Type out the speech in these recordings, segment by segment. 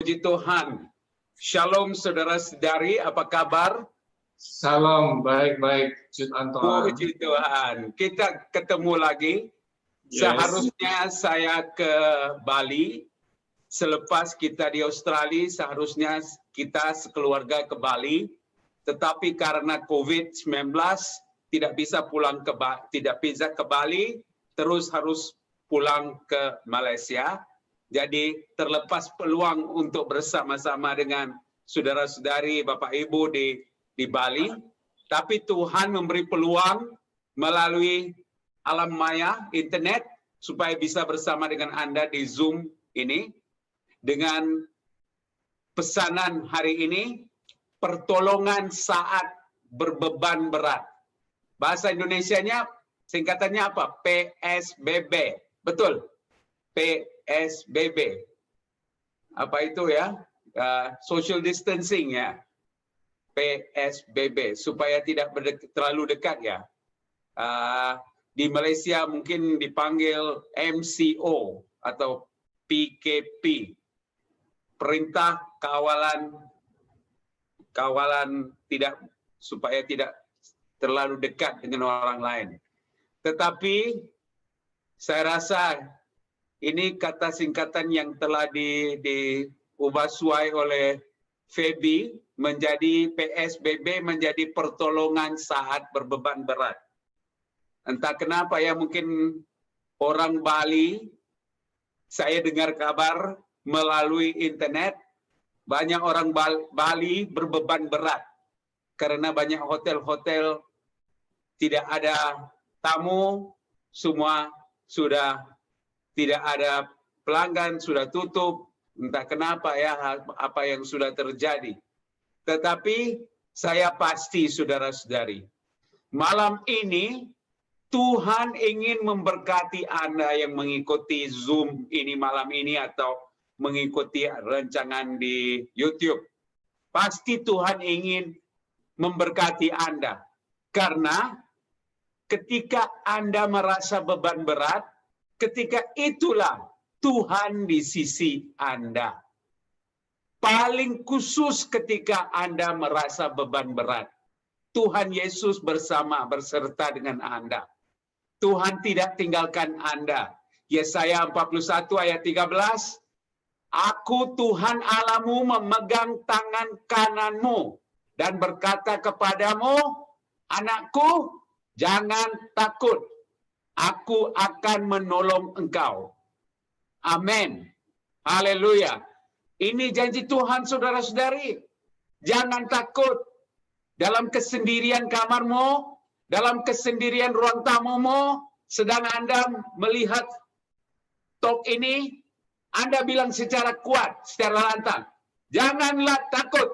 Puji Tuhan. Shalom saudara-saudari, apa kabar? Salam, baik-baik, Jud Antoine. Puji Tuhan. Kita ketemu lagi. Yes. Seharusnya saya ke Bali. Selepas kita di Australia, seharusnya kita sekeluarga ke Bali. Tetapi karena COVID-19, tidak bisa ke Bali, terus harus pulang ke Malaysia. Jadi terlepas peluang untuk bersama-sama dengan saudara-saudari, Bapak Ibu di Bali. Tapi Tuhan memberi peluang melalui alam maya, internet, supaya bisa bersama dengan Anda di Zoom ini. Dengan pesanan hari ini, pertolongan saat berbeban berat. Bahasa Indonesianya singkatannya apa? PSBB. Betul? PSBB. Apa itu ya? Social distancing ya. PSBB. Supaya tidak terlalu dekat ya. Di Malaysia mungkin dipanggil MCO atau PKP. Perintah kawalan tidak, supaya tidak terlalu dekat dengan orang lain. Tetapi saya rasa ini kata singkatan yang telah diubah suai oleh Febi menjadi PSBB, menjadi pertolongan saat berbeban berat. Entah kenapa ya, mungkin orang Bali, saya dengar kabar melalui internet, banyak orang Bali berbeban berat karena banyak hotel-hotel tidak ada tamu, semua sudah tidak ada pelanggan, sudah tutup, entah kenapa ya, apa yang sudah terjadi. Tetapi saya pasti saudara-saudari, malam ini Tuhan ingin memberkati Anda yang mengikuti Zoom ini malam ini atau mengikuti rancangan di YouTube. Pasti Tuhan ingin memberkati Anda. Karena ketika Anda merasa beban berat, ketika itulah Tuhan di sisi Anda. Paling khusus ketika Anda merasa beban berat, Tuhan Yesus berserta dengan Anda. Tuhan tidak tinggalkan Anda. Yesaya 41 ayat 13, Aku Tuhan Allahmu memegang tangan kananmu dan berkata kepadamu, anakku, jangan takut. Aku akan menolong engkau. Amin. Haleluya. Ini janji Tuhan saudara-saudari. Jangan takut. Dalam kesendirian kamarmu, dalam kesendirian ruang tamumu, sedang Anda melihat talk ini, Anda bilang secara kuat, secara lantang, janganlah takut.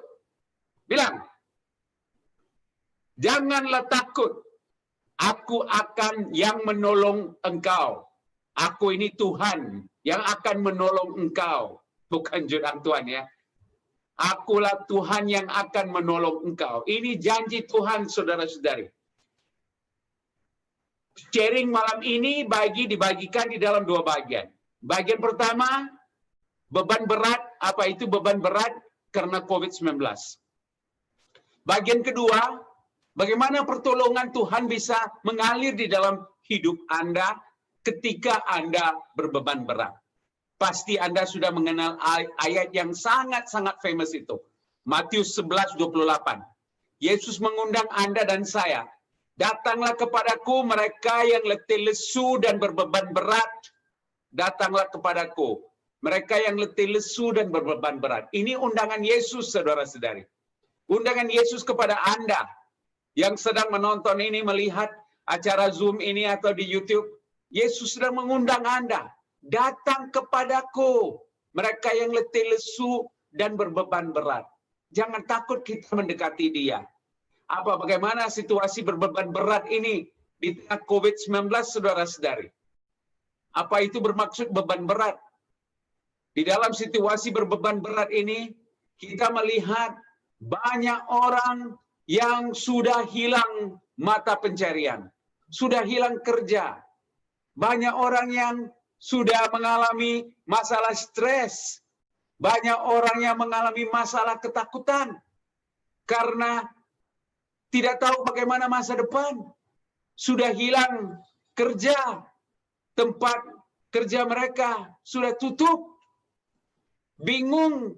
Bilang, janganlah takut. Aku akan yang menolong engkau. Aku ini Tuhan yang akan menolong engkau. Bukan Jud Antoine ya. Akulah Tuhan yang akan menolong engkau. Ini janji Tuhan saudara-saudari. Sharing malam ini dibagikan di dalam dua bagian. Bagian pertama, beban berat. Apa itu beban berat? Karena COVID-19. Bagian kedua, bagaimana pertolongan Tuhan bisa mengalir di dalam hidup Anda ketika Anda berbeban berat. Pasti Anda sudah mengenal ayat yang sangat-sangat famous itu. Matius 11:28. Yesus mengundang Anda dan saya. Datanglah kepadaku mereka yang letih lesu dan berbeban berat. Datanglah kepadaku mereka yang letih lesu dan berbeban berat. Ini undangan Yesus saudara-saudari. Undangan Yesus kepada Anda yang sedang menonton ini, melihat acara Zoom ini atau di YouTube. Yesus sedang mengundang Anda. Datang kepadaku mereka yang letih lesu dan berbeban berat. Jangan takut kita mendekati Dia. Bagaimana situasi berbeban berat ini di tengah COVID-19 saudara-saudari? Apa itu bermaksud beban berat? Di dalam situasi berbeban berat ini, kita melihat banyak orang yang sudah hilang mata pencarian, sudah hilang kerja. Banyak orang yang sudah mengalami masalah stres. Banyak orang yang mengalami masalah ketakutan karena tidak tahu bagaimana masa depan. Sudah hilang kerja, tempat kerja mereka sudah tutup. Bingung,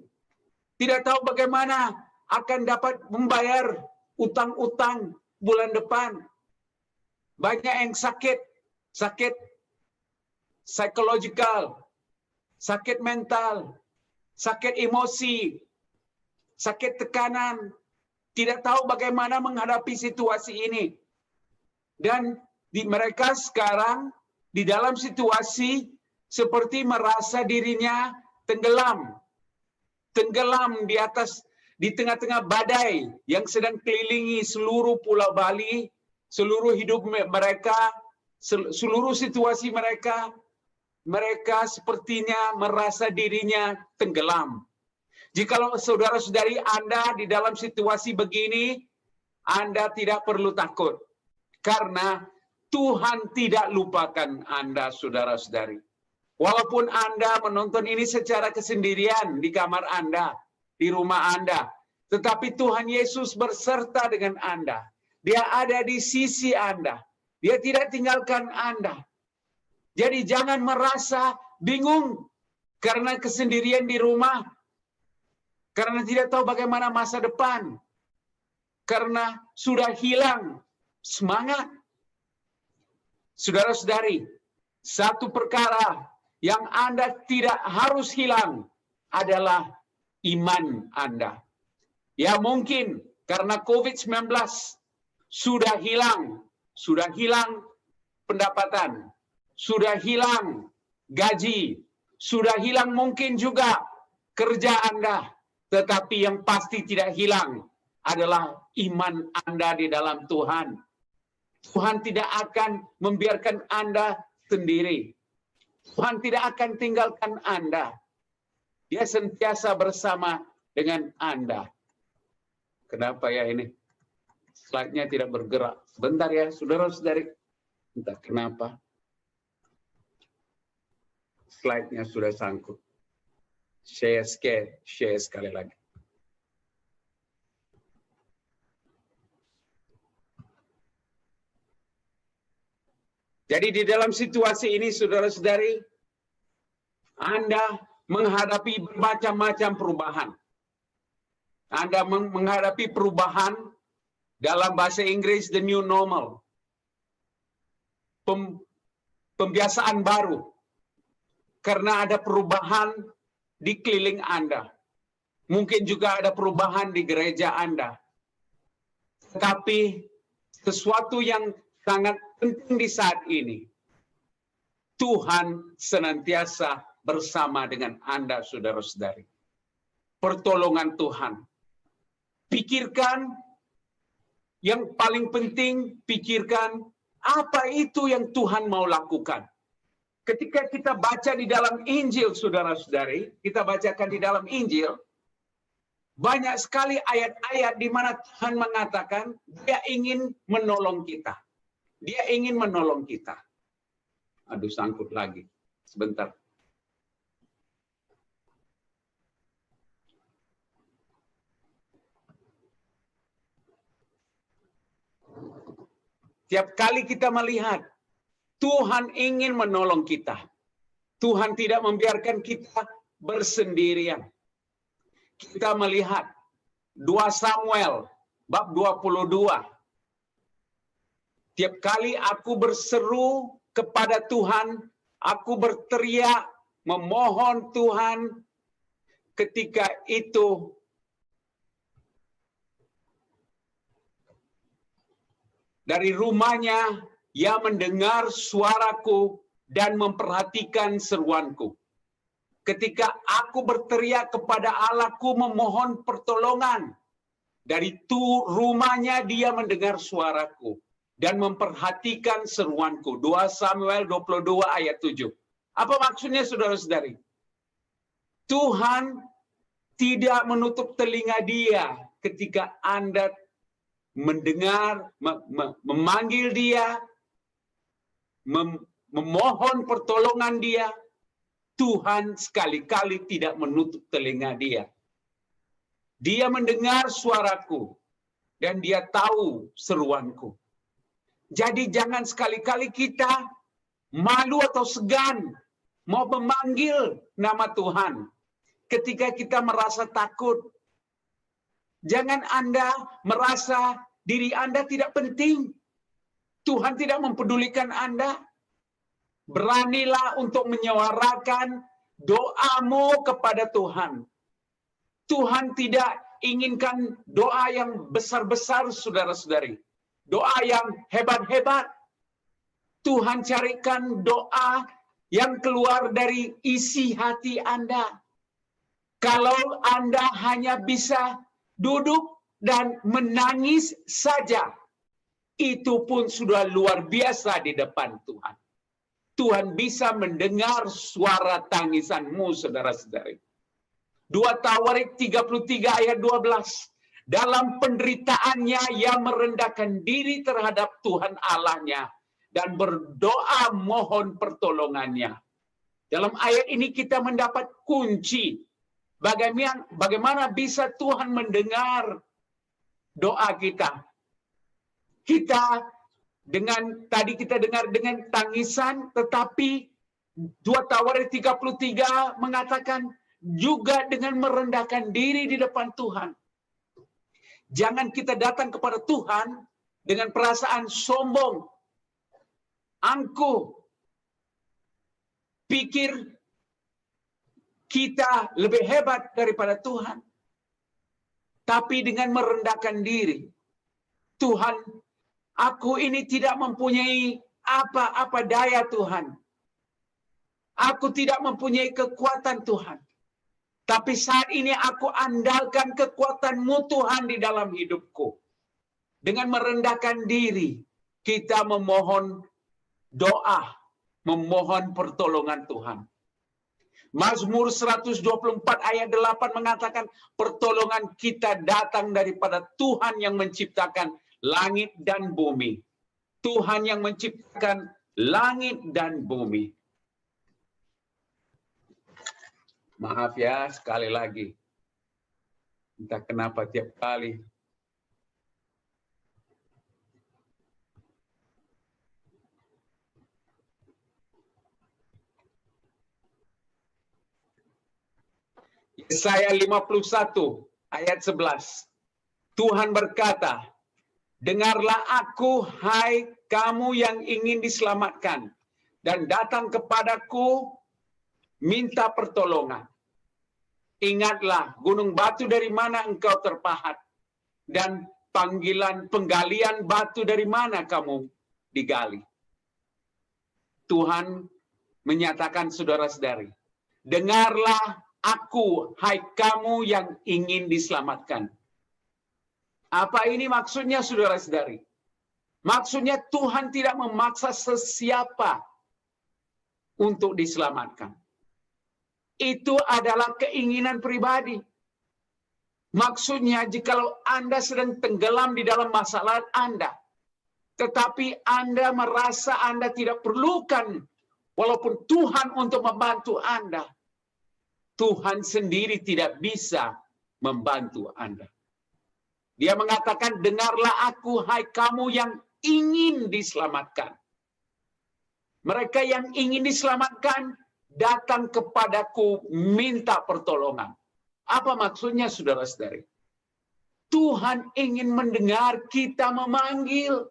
tidak tahu bagaimana akan dapat membayar utang-utang bulan depan. Banyak yang sakit psikologikal, sakit mental, sakit emosi, sakit tekanan, tidak tahu bagaimana menghadapi situasi ini. Dan mereka sekarang di dalam situasi seperti merasa dirinya tenggelam di tengah-tengah badai yang sedang kelilingi seluruh Pulau Bali, seluruh hidup mereka, seluruh situasi mereka. Mereka sepertinya merasa dirinya tenggelam. Jikalau saudara-saudari Anda di dalam situasi begini, Anda tidak perlu takut. Karena Tuhan tidak lupakan Anda, saudara-saudari. Walaupun Anda menonton ini secara kesendirian di kamar Anda, di rumah Anda, tetapi Tuhan Yesus berserta dengan Anda. Dia ada di sisi Anda. Dia tidak tinggalkan Anda. Jadi jangan merasa bingung karena kesendirian di rumah, karena tidak tahu bagaimana masa depan, karena sudah hilang semangat. Saudara-saudari, satu perkara yang Anda tidak harus hilang adalah iman Anda. Ya mungkin karena COVID-19 sudah hilang pendapatan, sudah hilang gaji, sudah hilang mungkin juga kerja Anda, tetapi yang pasti tidak hilang adalah iman Anda di dalam Tuhan. Tuhan tidak akan membiarkan Anda sendiri. Tuhan tidak akan tinggalkan Anda. Dia sentiasa bersama dengan Anda. Kenapa ya ini? Slide-nya tidak bergerak. Bentar ya, saudara-saudari. Entah kenapa. Slide-nya sudah sangkut. Share sekali lagi. Jadi di dalam situasi ini, saudara-saudari, Anda menghadapi bermacam-macam perubahan. Anda menghadapi perubahan dalam bahasa Inggris, the new normal. Pembiasaan baru. Karena ada perubahan di keliling Anda. Mungkin juga ada perubahan di gereja Anda. Tetapi sesuatu yang sangat penting di saat ini, Tuhan senantiasa bersama dengan Anda, saudara-saudari. Pertolongan Tuhan. Pikirkan, yang paling penting, pikirkan apa itu yang Tuhan mau lakukan. Ketika kita baca di dalam Injil, saudara-saudari, kita bacakan di dalam Injil, banyak sekali ayat-ayat di mana Tuhan mengatakan Dia ingin menolong kita. Dia ingin menolong kita. Aduh, sangkut lagi. Sebentar. Tiap kali kita melihat Tuhan ingin menolong kita. Tuhan tidak membiarkan kita bersendirian. Kita melihat 2 Samuel bab 22. Tiap kali aku berseru kepada Tuhan, aku berteriak, memohon Tuhan, ketika itu dari rumahnya ia mendengar suaraku dan memperhatikan seruanku. Ketika aku berteriak kepada Allahku memohon pertolongan, dari rumahnya dia mendengar suaraku dan memperhatikan seruanku. 2 Samuel 22 ayat 7. Apa maksudnya, saudara-saudari? Tuhan tidak menutup telinga dia ketika Anda mendengar, memanggil dia, memohon pertolongan dia. Tuhan sekali-kali tidak menutup telinga dia. Dia mendengar suaraku dan dia tahu seruanku. Jadi jangan sekali-kali kita malu atau segan mau memanggil nama Tuhan ketika kita merasa takut. Jangan Anda merasa diri Anda tidak penting. Tuhan tidak mempedulikan Anda. Beranilah untuk menyuarakan doamu kepada Tuhan. Tuhan tidak inginkan doa yang besar-besar, saudara-saudari. Doa yang hebat-hebat. Tuhan carikan doa yang keluar dari isi hati Anda. Kalau Anda hanya bisa duduk dan menangis saja, itu pun sudah luar biasa di depan Tuhan. Tuhan bisa mendengar suara tangisanmu, saudara-saudari. 2 Tawarik 33 ayat 12. Dalam penderitaannya ia merendahkan diri terhadap Tuhan Allahnya dan berdoa mohon pertolongannya. Dalam ayat ini kita mendapat kunci bagaimana bisa Tuhan mendengar doa kita. Kita tadi kita dengar dengan tangisan, tetapi 2 Tawarik 33 mengatakan juga dengan merendahkan diri di depan Tuhan. Jangan kita datang kepada Tuhan dengan perasaan sombong, angkuh, pikir kita lebih hebat daripada Tuhan. Tapi dengan merendahkan diri, Tuhan, aku ini tidak mempunyai apa-apa daya Tuhan. Aku tidak mempunyai kekuatan Tuhan. Tapi saat ini aku andalkan kekuatan-Mu Tuhan di dalam hidupku. Dengan merendahkan diri, kita memohon doa, memohon pertolongan Tuhan. Mazmur 124 ayat 8 mengatakan, pertolongan kita datang daripada Tuhan yang menciptakan langit dan bumi. Tuhan yang menciptakan langit dan bumi. Maaf ya, sekali lagi. Entah kenapa tiap kali. Yesaya 51 ayat 11. Tuhan berkata, dengarlah aku, hai kamu yang ingin diselamatkan, dan datang kepadaku minta pertolongan. Ingatlah gunung batu dari mana engkau terpahat, dan penggalian batu dari mana kamu digali. Tuhan menyatakan, saudara-saudari, dengarlah aku, hai kamu yang ingin diselamatkan. Apa ini maksudnya, saudara-saudari? Maksudnya Tuhan tidak memaksa sesiapa untuk diselamatkan. Itu adalah keinginan pribadi. Maksudnya, jikalau Anda sedang tenggelam di dalam masalah Anda, tetapi Anda merasa Anda tidak perlukan, walaupun Tuhan untuk membantu Anda, Tuhan sendiri tidak bisa membantu Anda. Dia mengatakan, dengarlah aku, hai kamu yang ingin diselamatkan. Mereka yang ingin diselamatkan, datang kepadaku minta pertolongan. Apa maksudnya, saudara-saudari? Tuhan ingin mendengar kita memanggil.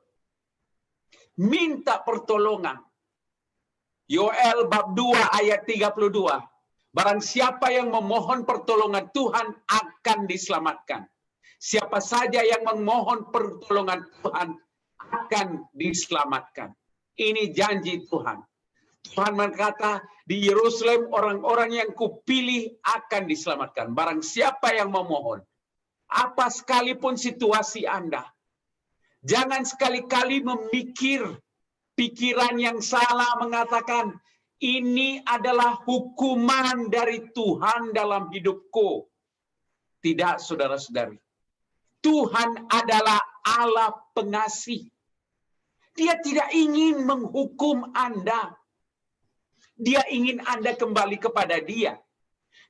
Minta pertolongan. Yoel bab 2 ayat 32. Barang siapa yang memohon pertolongan Tuhan akan diselamatkan. Siapa saja yang memohon pertolongan Tuhan akan diselamatkan. Ini janji Tuhan. Tuhan berkata, di Yerusalem orang-orang yang kupilih akan diselamatkan. Barang siapa yang memohon. Apa sekalipun situasi Anda. Jangan sekali-kali memikir pikiran yang salah mengatakan, ini adalah hukuman dari Tuhan dalam hidupku. Tidak, saudara-saudari. Tuhan adalah Allah pengasih. Dia tidak ingin menghukum Anda. Dia ingin Anda kembali kepada Dia.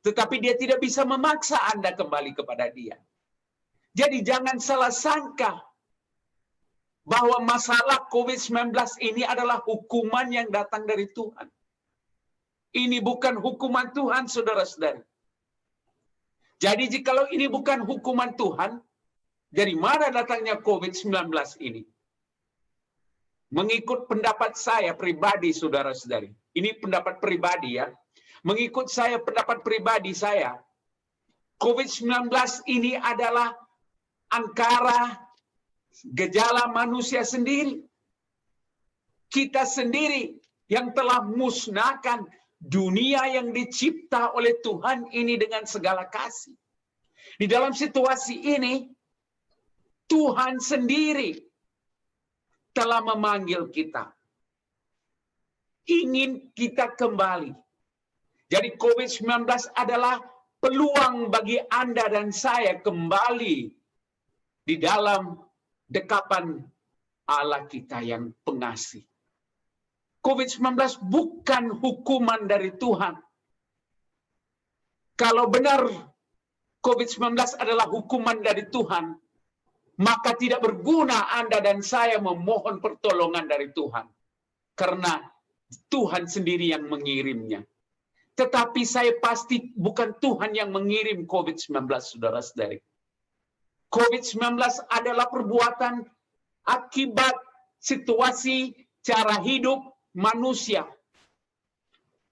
Tetapi Dia tidak bisa memaksa Anda kembali kepada Dia. Jadi jangan salah sangka bahwa masalah COVID-19 ini adalah hukuman yang datang dari Tuhan. Ini bukan hukuman Tuhan, saudara-saudari. Jadi jikalau ini bukan hukuman Tuhan, dari mana datangnya COVID-19 ini? Mengikut pendapat saya pribadi, saudara-saudari. Ini pendapat pribadi ya. Mengikut saya, pendapat pribadi saya, COVID-19 ini adalah angkara gejala manusia sendiri. Kita sendiri yang telah musnahkan dunia yang dicipta oleh Tuhan ini dengan segala kasih. Di dalam situasi ini, Tuhan sendiri telah memanggil kita. Ingin kita kembali. Jadi COVID-19 adalah peluang bagi Anda dan saya kembali di dalam dekapan Allah kita yang pengasih. COVID-19 bukan hukuman dari Tuhan. Kalau benar COVID-19 adalah hukuman dari Tuhan, maka tidak berguna Anda dan saya memohon pertolongan dari Tuhan. Karena Tuhan sendiri yang mengirimnya. Tetapi saya pasti bukan Tuhan yang mengirim COVID-19, saudara-saudari. COVID-19 adalah perbuatan akibat situasi cara hidup manusia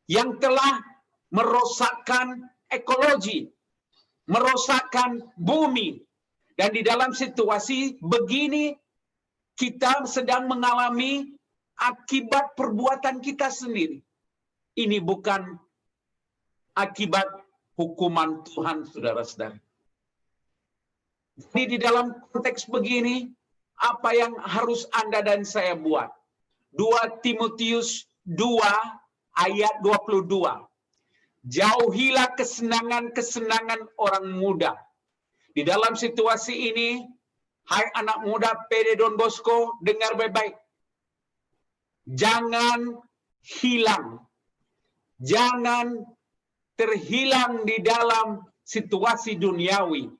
yang telah merosakkan ekologi, merosakkan bumi. Dan di dalam situasi begini, kita sedang mengalami akibat perbuatan kita sendiri. Ini bukan akibat hukuman Tuhan, saudara-saudara. Jadi di dalam konteks begini, apa yang harus Anda dan saya buat? 2 Timotius 2 ayat 22. Jauhilah kesenangan-kesenangan orang muda. Di dalam situasi ini, hai anak muda PD Don Bosco, dengar baik-baik. Jangan hilang. Jangan terhilang di dalam situasi duniawi.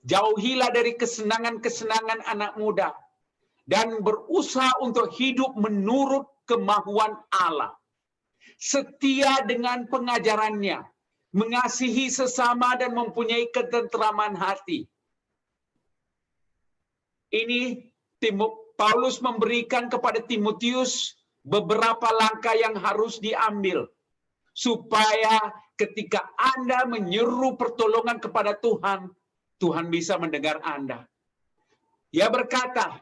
Jauhilah dari kesenangan-kesenangan anak muda. Dan berusaha untuk hidup menurut kemahuan Allah. Setia dengan pengajarannya. Mengasihi sesama dan mempunyai ketenteraman hati. Ini Paulus memberikan kepada Timotius beberapa langkah yang harus diambil. Supaya ketika Anda menyeru pertolongan kepada Tuhan, Tuhan bisa mendengar Anda. Ia berkata,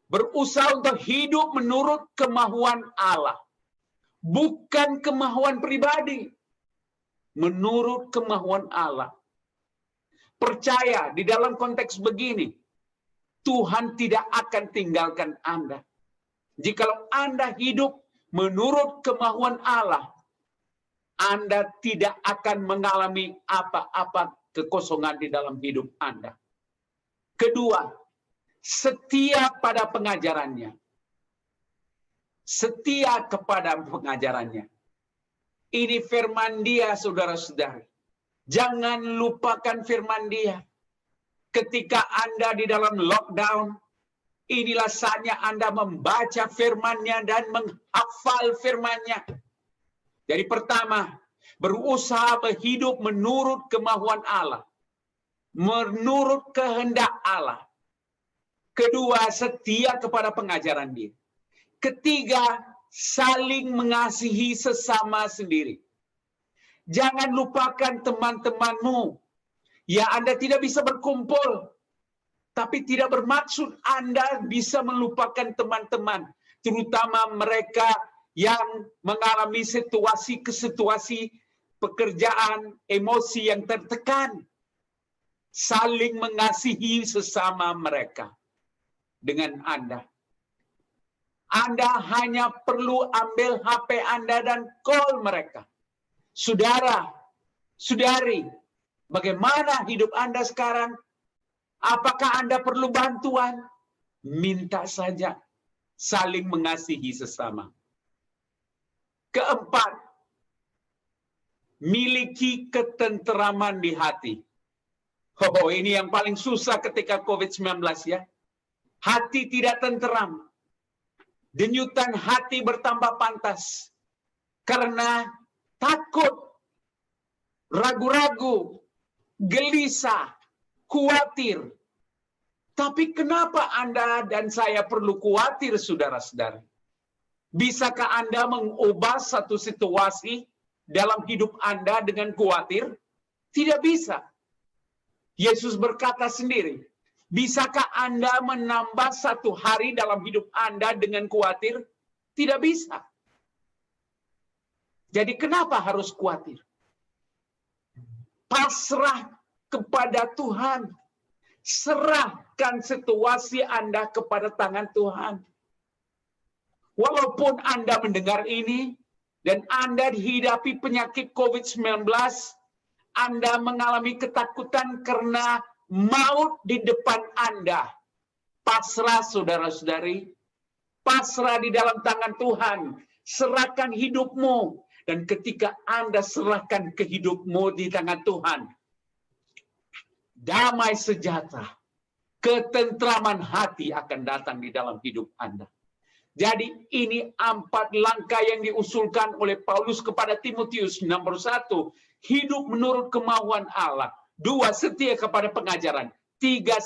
berusaha untuk hidup menurut kemahuan Allah. Bukan kemahuan pribadi. Menurut kemahuan Allah. Percaya di dalam konteks begini, Tuhan tidak akan tinggalkan Anda. Jikalau Anda hidup menurut kemahuan Allah, Anda tidak akan mengalami apa-apa kekosongan di dalam hidup Anda. Kedua, setia pada pengajarannya. Setia kepada pengajarannya. Ini firman Dia, saudara-saudari. Jangan lupakan firman Dia. Ketika Anda di dalam lockdown, inilah saatnya Anda membaca firman-Nya dan menghafal firman-Nya. Jadi pertama, berusaha berhidup menurut kemahuan Allah. Menurut kehendak Allah. Kedua, setia kepada pengajaran Dia. Ketiga, saling mengasihi sesama sendiri. Jangan lupakan teman-temanmu. Ya, Anda tidak bisa berkumpul. Tapi tidak bermaksud Anda bisa melupakan teman-teman. Terutama mereka yang mengalami situasi pekerjaan, emosi yang tertekan. Saling mengasihi sesama mereka dengan Anda. Anda hanya perlu ambil HP Anda dan call mereka. Saudara, saudari, bagaimana hidup Anda sekarang? Apakah Anda perlu bantuan? Minta saja. Saling mengasihi sesama. Keempat, miliki ketenteraman di hati. Oh, ini yang paling susah ketika COVID-19 ya. Hati tidak tenteram. Denyutan hati bertambah pantas. Karena takut, ragu-ragu, gelisah, khawatir. Tapi kenapa Anda dan saya perlu khawatir, saudara-saudara? Bisakah Anda mengubah satu situasi dalam hidup Anda dengan khawatir? Tidak bisa. Yesus berkata sendiri, bisakah Anda menambah satu hari dalam hidup Anda dengan khawatir? Tidak bisa. Jadi kenapa harus khawatir? Pasrah kepada Tuhan. Serahkan situasi Anda kepada tangan Tuhan. Walaupun Anda mendengar ini, dan Anda dihidapi penyakit COVID-19, Anda mengalami ketakutan karena maut di depan Anda. Pasrah, saudara-saudari. Pasrah di dalam tangan Tuhan. Serahkan hidupmu. Dan ketika Anda serahkan ke hidupmu di tangan Tuhan, damai sejahtera, ketentraman hati akan datang di dalam hidup Anda. Jadi ini 4 langkah yang diusulkan oleh Paulus kepada Timotius. Nomor 1, hidup menurut kemauan Allah. 2, setia kepada pengajaran. 3,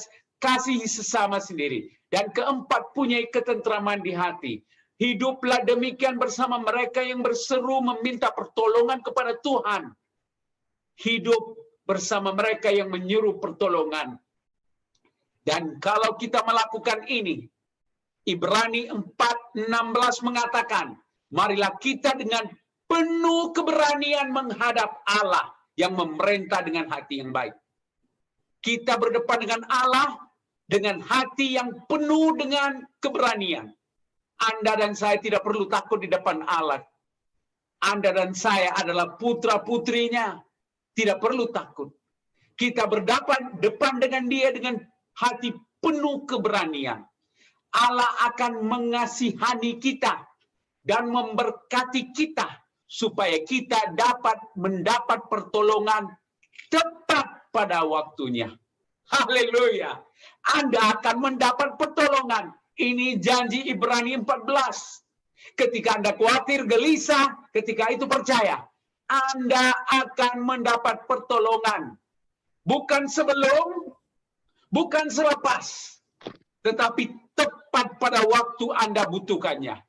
kasihi sesama sendiri. Dan keempat, punya ketentraman di hati. Hiduplah demikian bersama mereka yang berseru meminta pertolongan kepada Tuhan. Hidup bersama mereka yang menyuruh pertolongan. Dan kalau kita melakukan ini, Ibrani 4:16 mengatakan, marilah kita dengan penuh keberanian menghadap Allah yang memerintah dengan hati yang baik. Kita berdepan dengan Allah dengan hati yang penuh dengan keberanian. Anda dan saya tidak perlu takut di depan Allah. Anda dan saya adalah putra-putrinya. Tidak perlu takut. Kita berdepan dengan Dia dengan hati penuh keberanian. Allah akan mengasihani kita dan memberkati kita supaya kita dapat mendapat pertolongan tepat pada waktunya. Haleluya. Anda akan mendapat pertolongan. Ini janji Ibrani 14. Ketika Anda khawatir, gelisah, ketika itu percaya. Anda akan mendapat pertolongan. Bukan sebelum, bukan selepas. Tetapi tepat pada waktu Anda butuhkannya.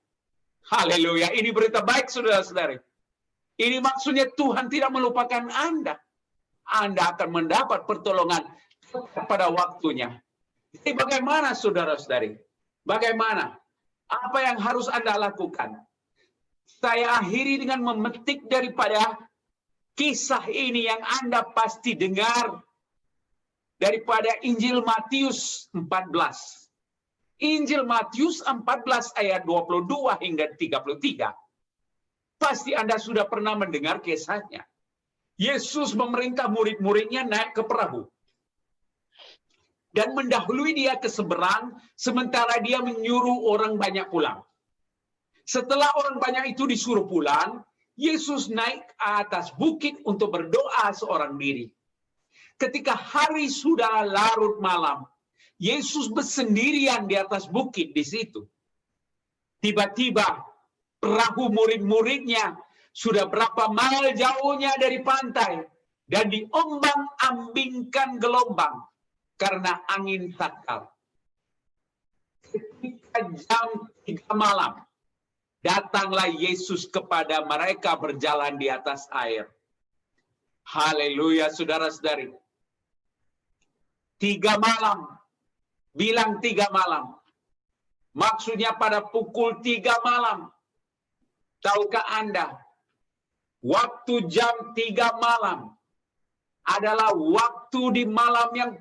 Haleluya. Ini berita baik, saudara-saudari. Ini maksudnya Tuhan tidak melupakan Anda. Anda akan mendapat pertolongan tepat pada waktunya. Jadi bagaimana, saudara-saudari? Bagaimana? Apa yang harus Anda lakukan? Saya akhiri dengan memetik daripada kisah ini yang Anda pasti dengar daripada Injil Matius 14. Injil Matius 14 ayat 22 hingga 33. Pasti Anda sudah pernah mendengar kisahnya. Yesus memerintah murid-muridnya naik ke perahu dan mendahului dia ke seberang, sementara dia menyuruh orang banyak pulang. Setelah orang banyak itu disuruh pulang, Yesus naik ke atas bukit untuk berdoa seorang diri. Ketika hari sudah larut malam, Yesus bersendirian di atas bukit di situ. Tiba-tiba perahu murid-muridnya sudah berapa mil jauhnya dari pantai dan diombang-ambingkan gelombang karena angin sakal. Ketika jam 3 malam, datanglah Yesus kepada mereka berjalan di atas air. Haleluya, saudara-saudari. 3 malam. Bilang 3 malam. Maksudnya pada pukul 3 malam. Tahukah Anda, waktu jam 3 malam adalah waktu di malam yang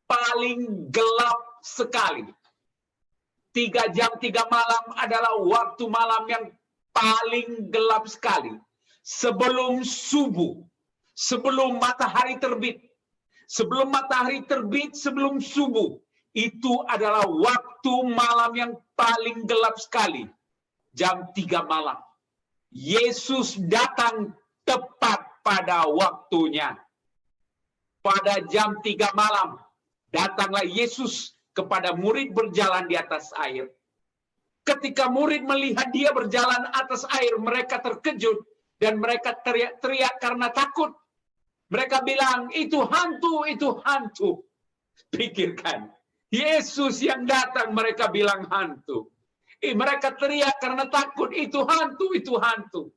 paling gelap sekali. 3 jam 3 malam adalah waktu malam yang paling gelap sekali. Sebelum subuh, sebelum matahari terbit. Sebelum matahari terbit, sebelum subuh. Itu adalah waktu malam yang paling gelap sekali. Jam 3 malam. Yesus datang tepat pada waktunya. Pada jam 3 malam, datanglah Yesus kepada murid berjalan di atas air. Ketika murid melihat dia berjalan atas air, mereka terkejut dan mereka teriak-teriak karena takut. Mereka bilang, itu hantu, itu hantu. Pikirkan, Yesus yang datang, mereka bilang hantu. Mereka teriak karena takut, itu hantu, itu hantu.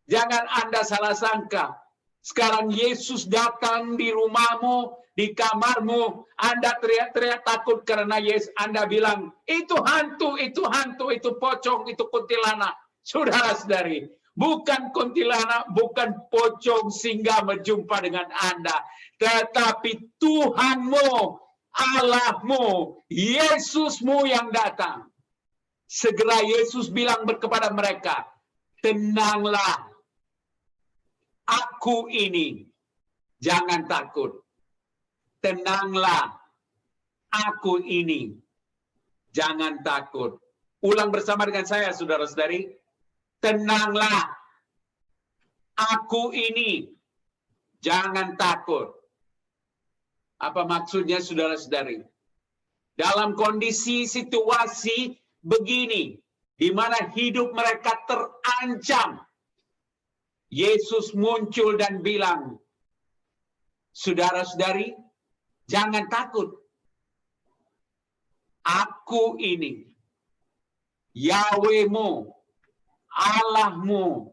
Jangan Anda salah sangka. Sekarang Yesus datang di rumahmu, di kamarmu, Anda teriak-teriak takut karena Yesus. Anda bilang, itu hantu, itu hantu, itu pocong, itu kuntilanak. Saudara-saudari, bukan kuntilanak, bukan pocong sehingga berjumpa dengan Anda. Tetapi Tuhanmu, Allahmu, Yesusmu yang datang. Segera Yesus bilang kepada mereka, tenanglah. Aku ini, jangan takut. Tenanglah, aku ini, jangan takut. Ulang bersama dengan saya, saudara-saudari. Tenanglah, aku ini, jangan takut. Apa maksudnya, saudara-saudari? Dalam kondisi situasi begini, di mana hidup mereka terancam, Yesus muncul dan bilang, saudara-saudari, jangan takut. Aku ini, Yahwehmu, Allahmu.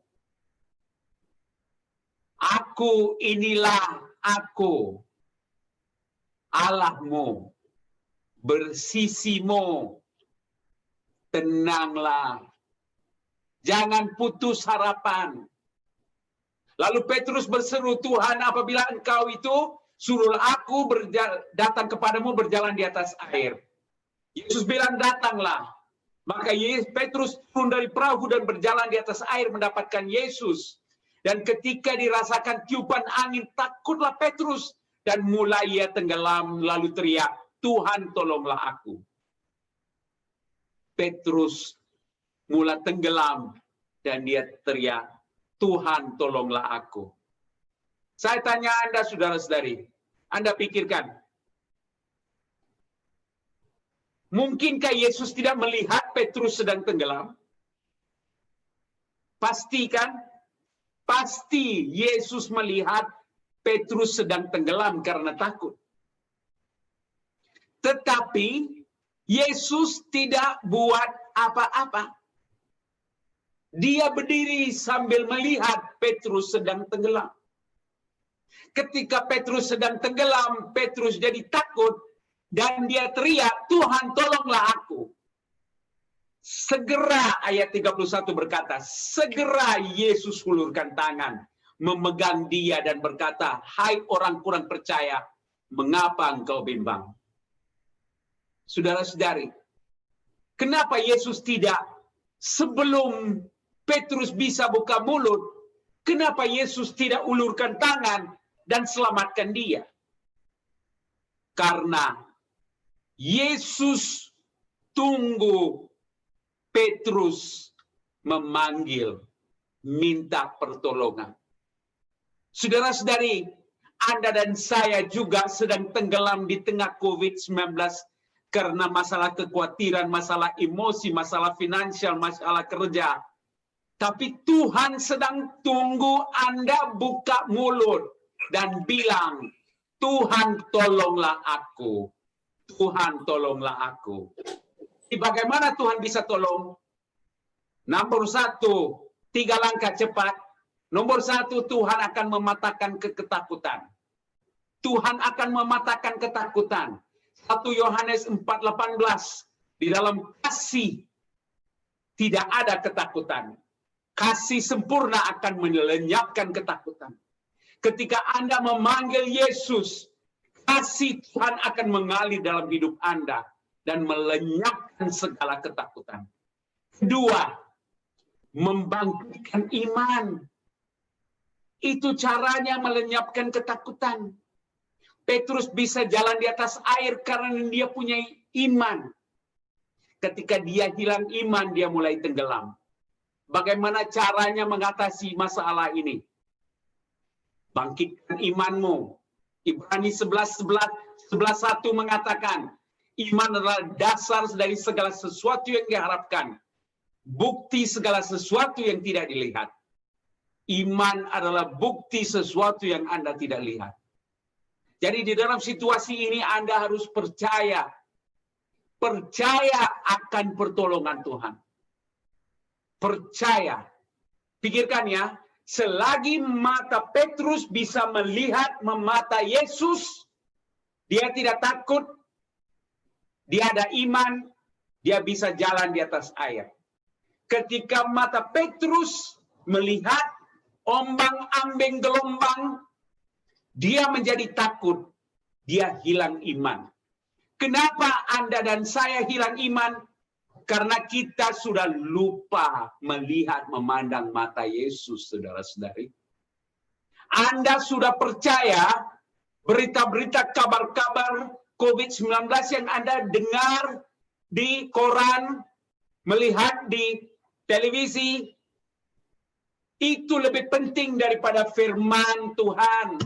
Aku inilah aku, Allahmu, bersisimu. Tenanglah. Jangan putus harapan. Lalu Petrus berseru, Tuhan, apabila engkau itu, suruhlah aku datang kepadamu berjalan di atas air. Yesus bilang, datanglah. Maka Petrus turun dari perahu dan berjalan di atas air mendapatkan Yesus. Dan ketika dirasakan tiupan angin, takutlah Petrus. Dan mulai ia tenggelam, lalu teriak, Tuhan tolonglah aku. Petrus mulai tenggelam dan dia teriak, Tuhan tolonglah aku. Saya tanya Anda, saudara-saudari, Anda pikirkan, mungkinkah Yesus tidak melihat Petrus sedang tenggelam? Pastikan, pasti Yesus melihat Petrus sedang tenggelam karena takut. Tetapi Yesus tidak buat apa-apa. Dia berdiri sambil melihat Petrus sedang tenggelam. Ketika Petrus sedang tenggelam, Petrus jadi takut dan dia teriak, Tuhan tolonglah aku. Segera ayat 31 berkata, segera Yesus hulurkan tangan, memegang dia dan berkata, hai orang kurang percaya, mengapa engkau bimbang? Saudara-saudari, kenapa Yesus tidak sebelum Petrus bisa buka mulut, kenapa Yesus tidak ulurkan tangan dan selamatkan dia? Karena Yesus tunggu Petrus memanggil, minta pertolongan. Saudara-saudari, Anda dan saya juga sedang tenggelam di tengah COVID-19 karena masalah kekhawatiran, masalah emosi, masalah finansial, masalah kerja. Tapi Tuhan sedang tunggu Anda buka mulut dan bilang, Tuhan tolonglah aku. Tuhan tolonglah aku. Bagaimana Tuhan bisa tolong? Nomor 1, 3 langkah cepat. Nomor 1, Tuhan akan mematahkan ketakutan. Tuhan akan mematahkan ketakutan. 1 Yohanes 4:18. Di dalam kasih tidak ada ketakutan. Kasih sempurna akan melenyapkan ketakutan. Ketika Anda memanggil Yesus, kasih Tuhan akan mengalir dalam hidup Anda dan melenyapkan segala ketakutan. Kedua, membangkitkan iman. Itu caranya melenyapkan ketakutan. Petrus bisa jalan di atas air karena dia punya iman. Ketika dia hilang iman, dia mulai tenggelam. Bagaimana caranya mengatasi masalah ini? Bangkitkan imanmu. Ibrani 11:1 mengatakan, iman adalah dasar dari segala sesuatu yang diharapkan, bukti segala sesuatu yang tidak dilihat. Iman adalah bukti sesuatu yang Anda tidak lihat. Jadi di dalam situasi ini Anda harus percaya akan pertolongan Tuhan. Percaya. Pikirkan ya, selagi mata Petrus bisa melihat mata Yesus, dia tidak takut, dia ada iman, dia bisa jalan di atas air. Ketika mata Petrus melihat ombang-ambing gelombang, dia menjadi takut, dia hilang iman. Kenapa Anda dan saya hilang iman? Karena kita sudah lupa melihat, memandang mata Yesus, saudara-saudari. Anda sudah percaya berita-berita, kabar-kabar COVID-19 yang Anda dengar di koran, melihat di televisi, itu lebih penting daripada firman Tuhan.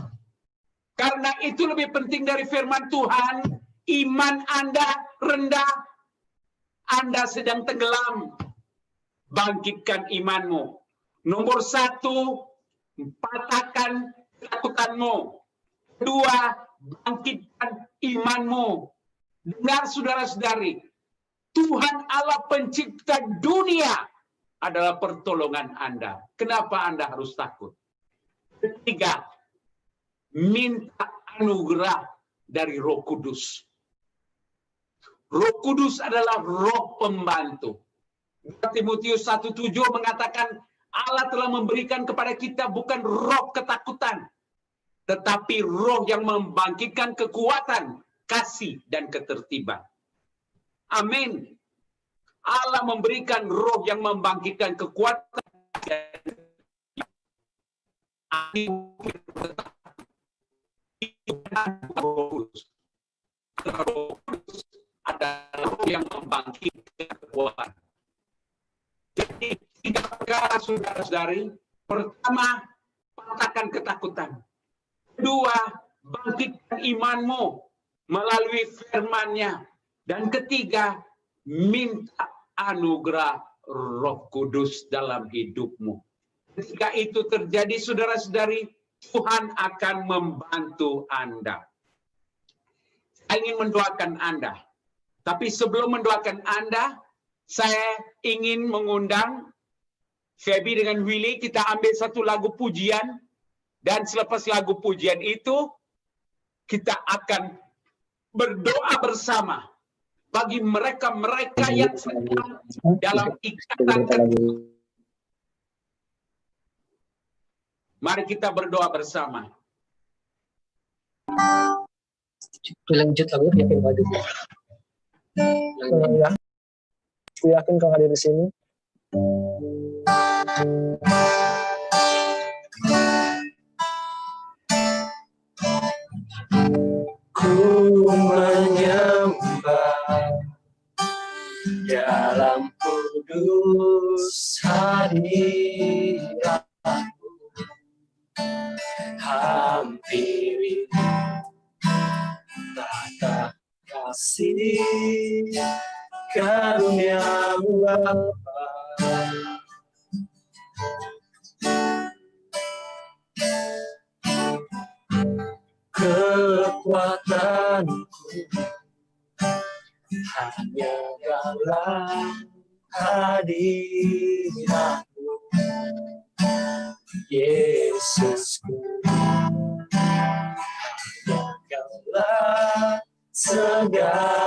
Karena itu lebih penting dari firman Tuhan, iman Anda rendah, Anda sedang tenggelam. Bangkitkan imanmu. Nomor 1, patahkan ketakutanmu. 2, bangkitkan imanmu. Dengar saudara-saudari, Tuhan Allah pencipta dunia adalah pertolongan Anda. Kenapa Anda harus takut? 3, minta anugerah dari Roh Kudus. Roh Kudus adalah roh pembantu. Timotius 1:7 mengatakan Allah telah memberikan kepada kita bukan roh ketakutan, tetapi roh yang membangkitkan kekuatan, kasih, dan ketertiban. Amin. Allah memberikan roh yang membangkitkan kekuatan adalah roh yang membangkitkan kekuatan. Jadi 3 perkara saudara-saudari. Pertama, patahkan ketakutan. 2, bangkitkan imanmu melalui firman-Nya. Dan ketiga, minta anugerah Roh Kudus dalam hidupmu. Ketika itu terjadi saudara-saudari, Tuhan akan membantu Anda. Saya ingin mendoakan Anda. Tapi sebelum mendoakan Anda, saya ingin mengundang Feby dengan Willy, kita ambil satu lagu pujian, dan selepas lagu pujian itu, kita akan berdoa bersama bagi mereka-mereka yang sedang dalam ikatan. Mari kita berdoa bersama. Lanjut lagu yakin maju. Ya. Aku yakin kau hadir di sini. Ku menyembah dalam kudus hadiratmu, hampiri tata kasih karunia-Mu Bapa. Kekuatanku hanya dalam hadirat-Mu, Yesusku. Engkaulah segalanya.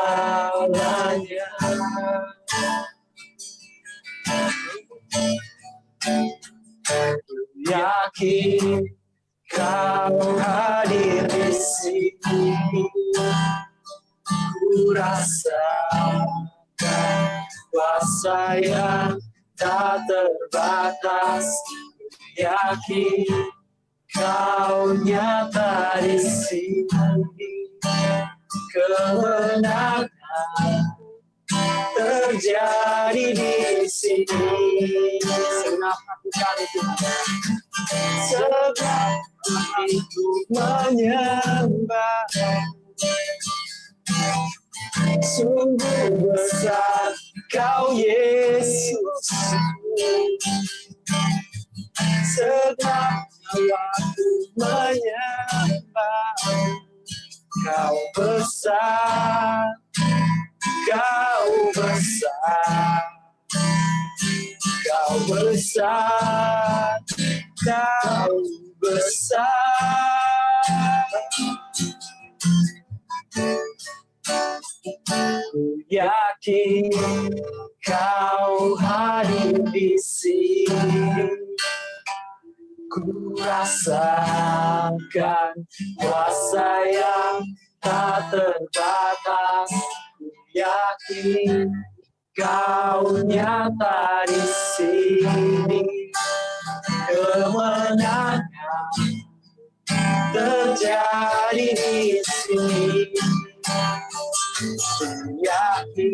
Yakin Kau hadir di sini, ku rasakan kuasa yang tak terbatas. Yakin Kau nyata di sini, kemenangan terjadi di sini. Segenap hati kami Tuhan, segenap hatiku menyembah. Sungguh besar Kau Yesus, segenap jiwaku menyembah. Kau besar, Kau besar, Kau besar, Kau besar. Ku yakin Kau hadir di sini. Ku rasakan kuasa yang tak terbatas. Ku yakin Kau nyata di sini. Kemenangan terjadi di sini. Ku yakin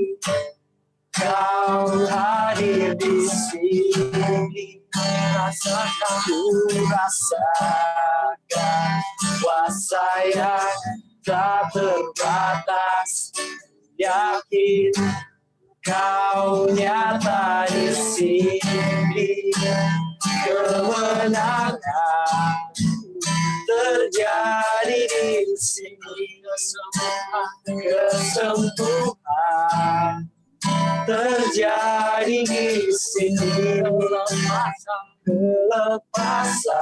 Kau hadir di sini. Ku rasakan kuasa yang tak terbatas. Yakin Kau nyata di sini. Kemenangan terjadi di sini. Kesembuhan terjadi di sini. Kelepasan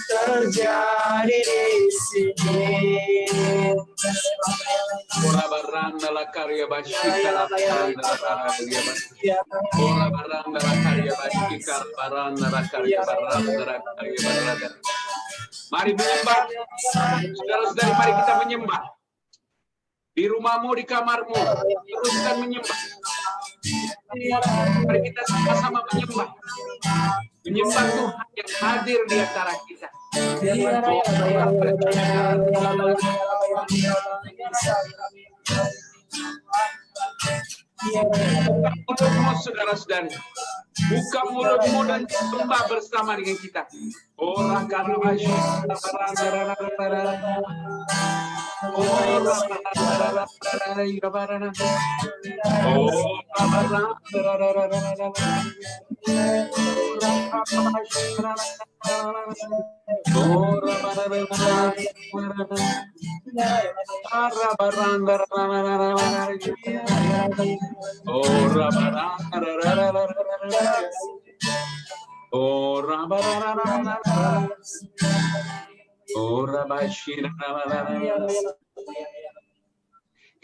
terjadi di sini. Ora baranda la karya bashika la baranda la karya bashika. Ora baranda la karya bashika baranda la karya baranda la karya baranda. Mari menyembah, saudara-saudari, mari kita menyembah. Di rumahmu, di kamarmu, teruskan menyembah. Mari kita sama-sama menyembah. Menyembah Tuhan yang hadir di antara kita. Buka mulutmu, saudara-saudari. Buka mulutmu dan sembah bersama dengan kita. Orang karena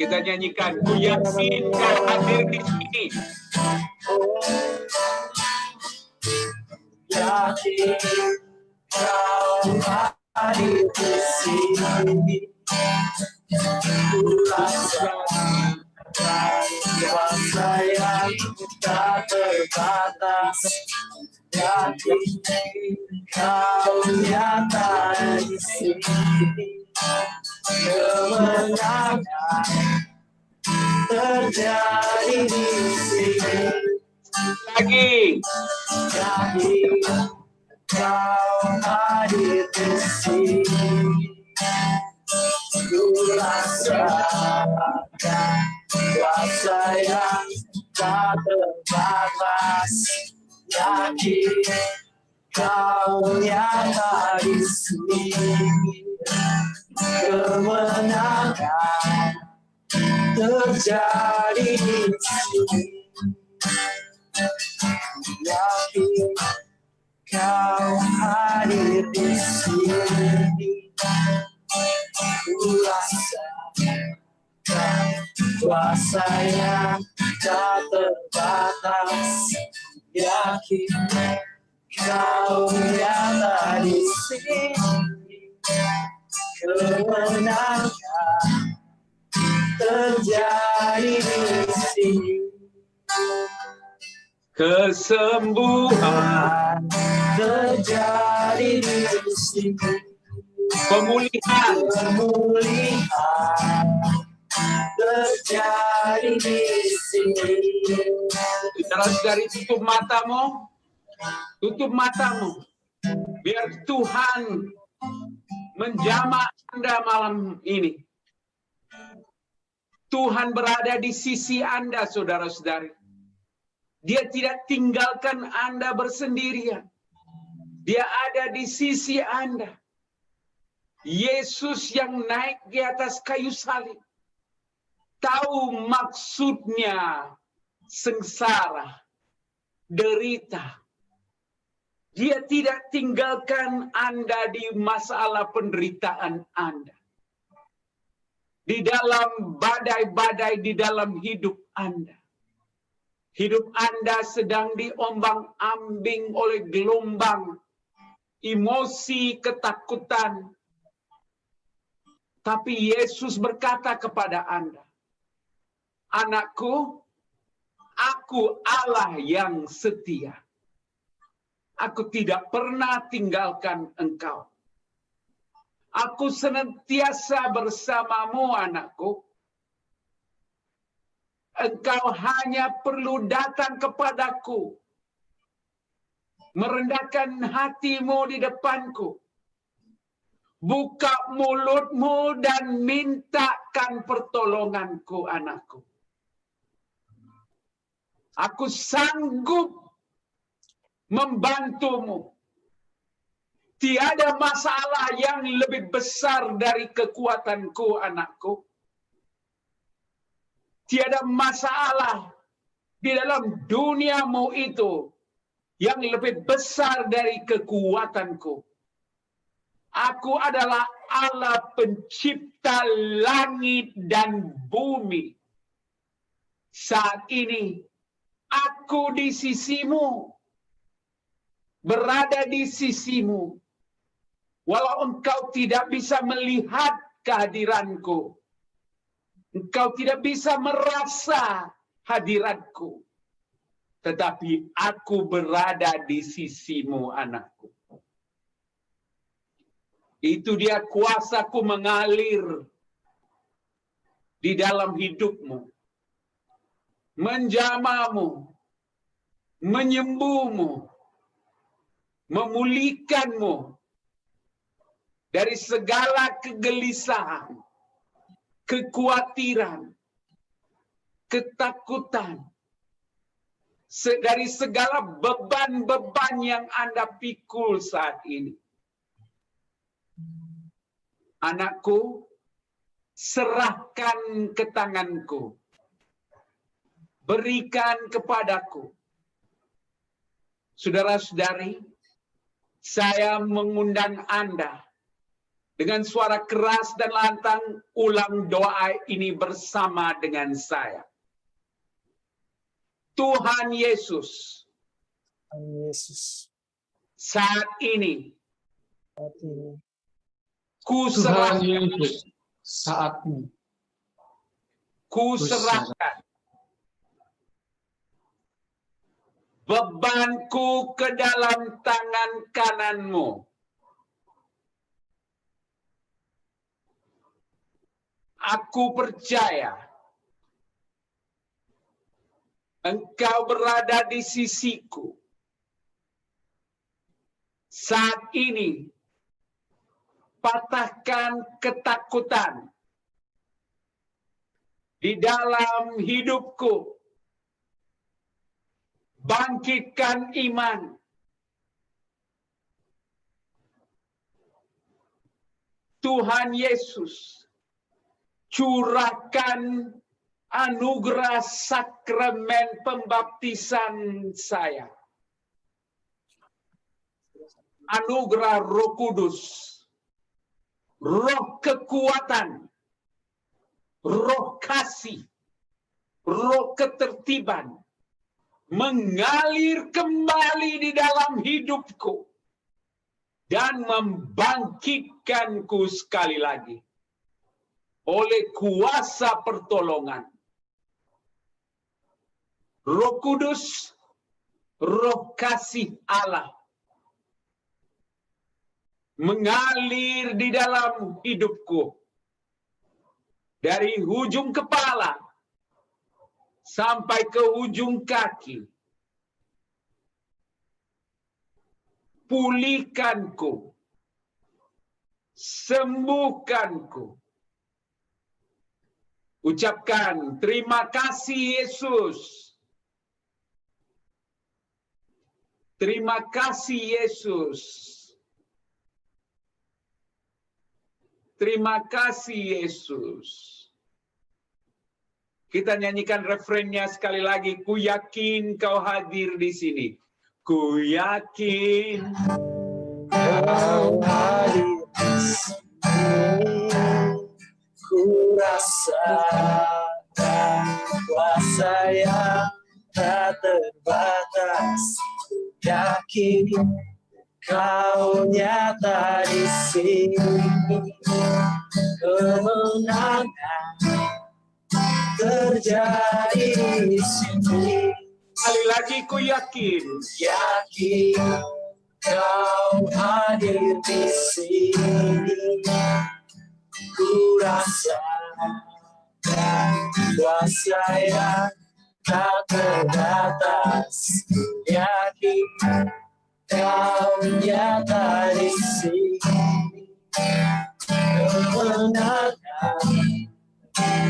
kita nyanyikan, ku yakin Kau hadir di sini. Yakin Kau hadir di sini. Ku rasakan kuasa yang tak terbatas. Yakin Kau nyata di sini. Kemenangan terjadi di sini. Lagi. Yakin Kau hadir di sini. Ku rasakan kuasa yang tak terbatas. Yakin Kau nyata di sini. Kemenangan terjadi di sini. Yakin Kau hadir di sini. Ku rasakan kuasa yang tak terbatas. Yakin Kau nyata di sini. Kemenangan terjadi di sini. Kesembuhan terjadi di sini. Pemulihan. Pemulihan terjadi di sini. Saudara-saudari, tutup matamu. Tutup matamu. Biar Tuhan menjamah Anda malam ini. Tuhan berada di sisi Anda, saudara-saudari. Dia tidak tinggalkan Anda bersendirian. Dia ada di sisi Anda. Yesus yang naik di atas kayu salib tahu maksudnya sengsara, derita. Dia tidak tinggalkan Anda di masalah penderitaan Anda. Di dalam badai-badai di dalam hidup Anda. Hidup Anda sedang diombang-ambing oleh gelombang emosi ketakutan. Tapi Yesus berkata kepada Anda, "Anakku, aku Allah yang setia. Aku tidak pernah tinggalkan engkau. Aku senantiasa bersamamu, anakku. Engkau hanya perlu datang kepadaku, merendahkan hatimu di depanku. Buka mulutmu dan mintakan pertolonganku, anakku. Aku sanggup membantumu. Tiada masalah yang lebih besar dari kekuatanku, anakku. Tiada masalah di dalam duniamu itu yang lebih besar dari kekuatanku. Aku adalah Allah pencipta langit dan bumi. Saat ini, aku di sisimu. Berada di sisimu. Walau engkau tidak bisa melihat kehadiranku. Engkau tidak bisa merasa hadiratku. Tetapi aku berada di sisimu, anakku. Itu dia kuasaku mengalir di dalam hidupmu. Menjamamu. Menyembuhmu. Memulihkanmu dari segala kegelisahan, kekhawatiran, ketakutan, dari segala beban-beban yang Anda pikul saat ini. Anakku, serahkan ke tanganku. Berikan kepadaku. Saudara-saudari, saya mengundang Anda dengan suara keras dan lantang, ulang doa ini bersama dengan saya. Tuhan Yesus, saat ini, ku Tuhan serahkan, Yesus, saat ini ku serahkan bebanku ke dalam tangan kananmu. Aku percaya Engkau berada di sisiku. Saat ini, patahkan ketakutan di dalam hidupku. Bangkitkan iman. Tuhan Yesus, curahkan anugerah sakramen pembaptisan saya. Anugerah Roh Kudus, roh kekuatan, roh kasih, roh ketertiban, mengalir kembali di dalam hidupku dan membangkitkanku sekali lagi oleh kuasa pertolongan Roh Kudus, roh kasih Allah, mengalir di dalam hidupku. Dari ujung kepala sampai ke ujung kaki. Pulihkanku. Sembuhkanku. Ucapkan terima kasih Yesus. Terima kasih Yesus. Terima kasih Yesus. Kita nyanyikan refrennya sekali lagi. Ku yakin kau hadir di sini. Ku yakin Kau hadir di sini, ku rasakan kuasa yang tak terbatas. Ku yakin kau nyata di sini, kemenangan terjadi di sini. sekali lagi ku yakin. Yakin kau hadir di sini, ku rasakan kuasa yang tak terbatas. Yakin kau nyata di sini, kemenangan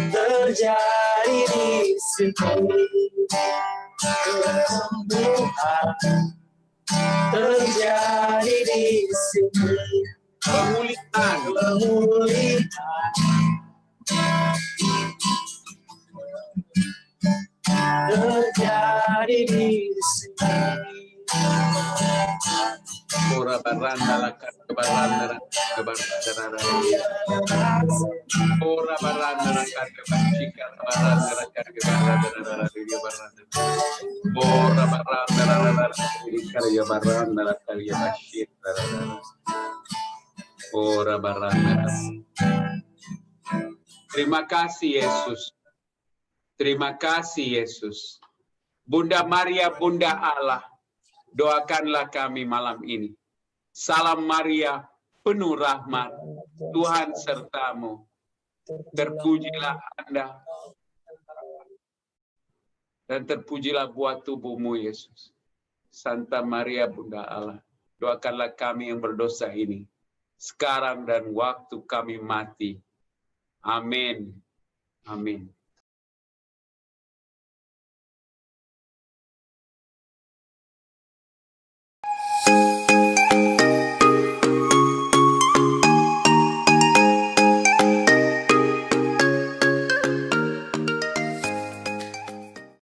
terjadi di sini, kesembuhan terjadi di sini, Pemulihan. Terjadi di sini. Ora baranda lakar kebaranda kebaranda. Ora baranda lakar kebancika baranda lakar kebaranda dia baranda. Ora baranda lakar ya baranda lakar ya bashir. Ora baranda. Terima kasih Yesus. Terima kasih Yesus. Bunda Maria, Bunda Allah, doakanlah kami malam ini. Salam Maria, penuh rahmat, Tuhan sertamu. Terpujilah Anda. Dan terpujilah buah tubuhmu Yesus. Santa Maria, Bunda Allah, doakanlah kami yang berdosa ini. Sekarang dan waktu kami mati. Amin. Amin.